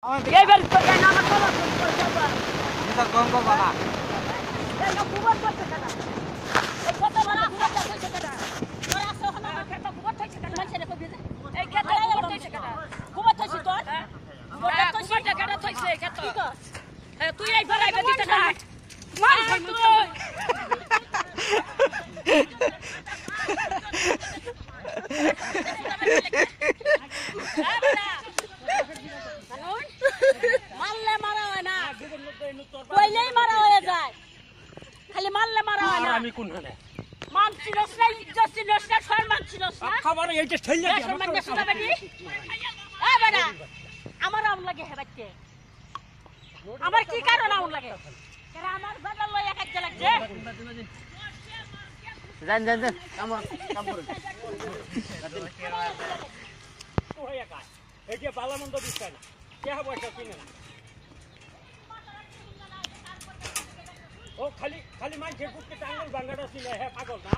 এইবার তো কেন আমার কলা করে যাবা এটা কম কম না এই কুবত করতে কেন এই কত বড় কুবত করতে কেন তোরা আসো না খেতে কুবত হইছে কেন মানুষের কবি এই খেতে কুবত হইছে কেন কুবত হইছে তোর কুবত হইছে কেন হইছে খেতে তুই এই বড়াইবে দিতে না মার তুই মারলে মারা হয় না কইলেই মারা হয়ে যায় খালি মারলে মারা হয় না আমি কোন হানে মান ছিলস না ইজ্জত ছিলস না সম্মান ছিলস না খাবার এইটা ঠেলে দি সম্মান দেছ না বেটি এ বেটা আমার আম লাগে হে বাচ্চা আমার কি কারণ আম লাগে কেন আমার বাবা লয় এক এক লাগছে জান জান জান কাম করুন তো হইয়া কাজ এই যে বালামন্দ দিছে না কে হবে এটা কিনে না ও খালি খালি মাইছে কুটকে টাঙ্গল বাঙ্গাটা ছিল হে পাগল না